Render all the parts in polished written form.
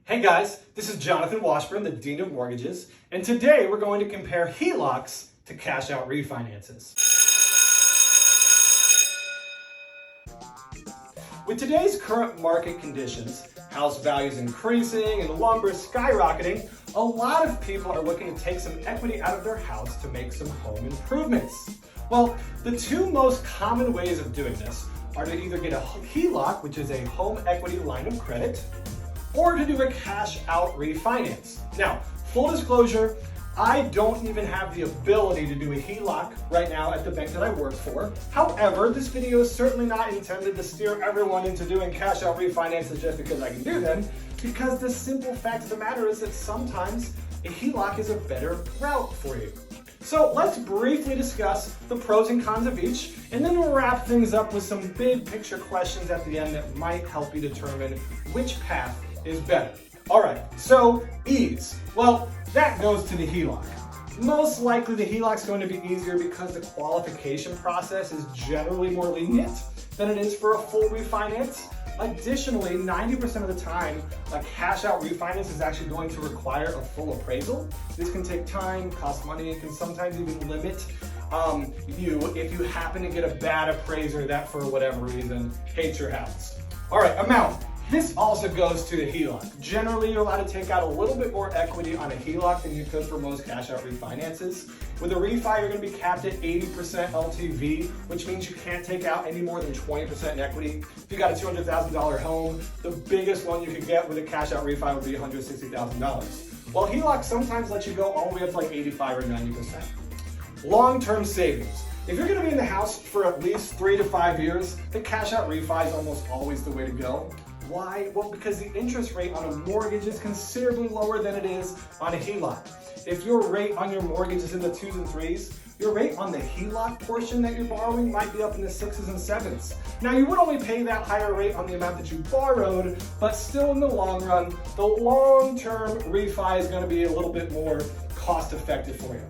Hey guys, this is Jonathan Washburn, the Dean of Mortgages, and today we're going to compare HELOCs to cash out refinances. With today's current market conditions, house values increasing and lumber skyrocketing, a lot of people are looking to take some equity out of their house to make some home improvements. Well, the two most common ways of doing this are to either get a HELOC, which is a home equity line of credit, or to do a cash out refinance. Now, full disclosure, I don't even have the ability to do a HELOC right now at the bank that I work for. However, this video is certainly not intended to steer everyone into doing cash out refinances just because I can do them, because the simple fact of the matter is that sometimes a HELOC is a better route for you. So let's briefly discuss the pros and cons of each, and then we'll wrap things up with some big picture questions at the end that might help you determine which path is better. All right, so ease. Well, that goes to the HELOC. Most likely the HELOC is going to be easier because the qualification process is generally more lenient than it is for a full refinance. Additionally, 90% of the time, a cash out refinance is actually going to require a full appraisal. This can take time, cost money, and can sometimes even limit you if you happen to get a bad appraiser that for whatever reason hates your house. All right, amount. This also goes to the HELOC. Generally, you're allowed to take out a little bit more equity on a HELOC than you could for most cash out refinances. With a refi, you're gonna be capped at 80% LTV, which means you can't take out any more than 20% in equity. If you got a $200,000 home, the biggest one you could get with a cash out refi would be $160,000. While HELOC sometimes lets you go all the way up to like 85 or 90%. Long-term savings. If you're gonna be in the house for at least 3 to 5 years, the cash out refi is almost always the way to go. Why? Well, because the interest rate on a mortgage is considerably lower than it is on a HELOC. If your rate on your mortgage is in the 2s and 3s, your rate on the HELOC portion that you're borrowing might be up in the 6s and 7s. Now, you would only pay that higher rate on the amount that you borrowed, but still in the long run, the long-term refi is going to be a little bit more cost-effective for you.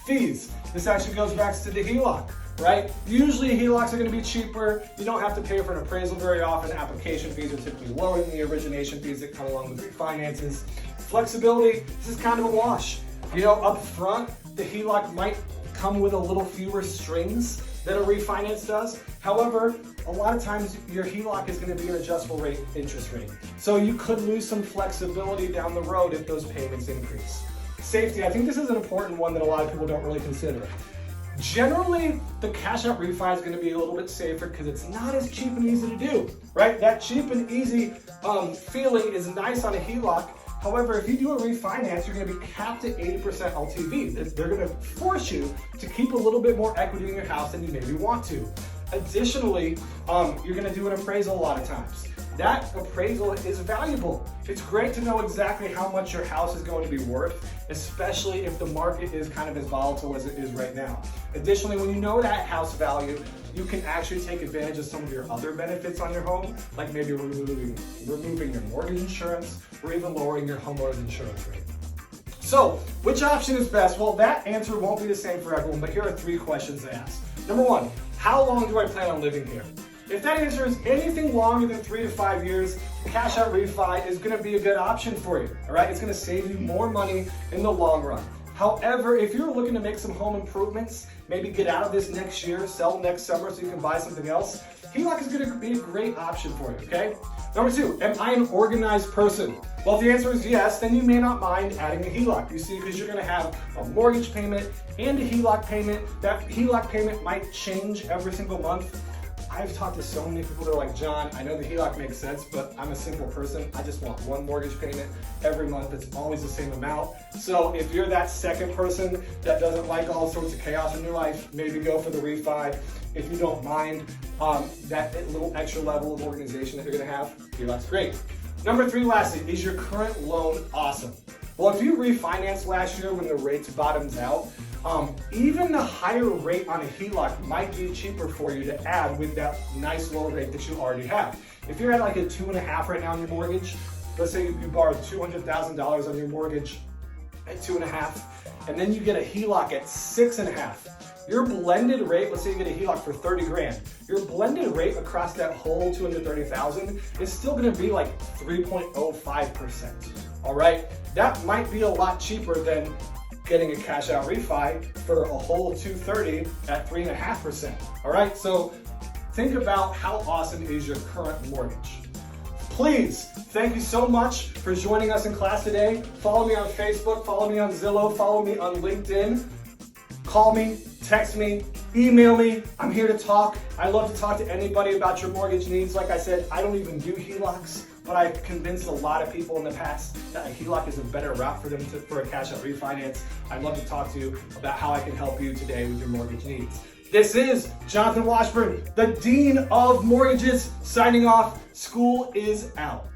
Fees. This actually goes back to the HELOC. Right? Usually HELOCs are going to be cheaper. You don't have to pay for an appraisal very often. Application fees are typically lower than the origination fees that come along with refinances. Flexibility, this is kind of a wash. You know, up front, the HELOC might come with a little fewer strings than a refinance does. However, a lot of times your HELOC is going to be an adjustable rate interest rate. So you could lose some flexibility down the road if those payments increase. Safety, I think this is an important one that a lot of people don't really consider. Generally, the cash out refi is going to be a little bit safer because it's not as cheap and easy to do, right? That cheap and easy feeling is nice on a HELOC. However, if you do a refinance, you're going to be capped at 80% LTV. They're going to force you to keep a little bit more equity in your house than you maybe want to. Additionally, you're going to do an appraisal a lot of times. That appraisal is valuable. It's great to know exactly how much your house is going to be worth, especially if the market is kind of as volatile as it is right now. Additionally, when you know that house value, you can actually take advantage of some of your other benefits on your home, like maybe removing your mortgage insurance or even lowering your homeowner's insurance rate. So, which option is best? Well, that answer won't be the same for everyone, but here are 3 questions to ask. Number 1, how long do I plan on living here? If that answer is anything longer than 3 to 5 years, cash out refi is going to be a good option for you. All right, it's going to save you more money in the long run. However, if you're looking to make some home improvements, maybe get out of this next year, sell next summer so you can buy something else, HELOC is going to be a great option for you, okay? Number 2, am I an organized person? Well, if the answer is yes, then you may not mind adding a HELOC. You see, because you're going to have a mortgage payment and a HELOC payment. That HELOC payment might change every single month. I've talked to so many people that are like, John, I know the HELOC makes sense, but I'm a simple person. I just want one mortgage payment every month. It's always the same amount. So if you're that second person that doesn't like all sorts of chaos in your life, maybe go for the refi. If you don't mind that little extra level of organization that you're gonna have, HELOC's great. Number 3, lastly, is your current loan awesome? Well, if you refinanced last year when the rates bottomed out, even the higher rate on a HELOC might be cheaper for you to add with that nice low rate that you already have. If you're at like a 2.5 right now on your mortgage, let's say you borrowed $200,000 on your mortgage at 2.5, and then you get a HELOC at 6.5%. Your blended rate, let's say you get a HELOC for 30 grand, your blended rate across that whole 230,000 is still gonna be like 3.05%. All right, that might be a lot cheaper than getting a cash out refi for a whole 230 at 3.5%. All right, so think about how awesome is your current mortgage. Please, thank you so much for joining us in class today. Follow me on Facebook, follow me on Zillow, follow me on LinkedIn. Call me, text me, email me. I'm here to talk. I love to talk to anybody about your mortgage needs. Like I said, I don't even do HELOCs, but I've convinced a lot of people in the past that a HELOC is a better route for them for a cash out refinance. I'd love to talk to you about how I can help you today with your mortgage needs. This is Jonathan Washburn, the Dean of Mortgages, signing off. School is out.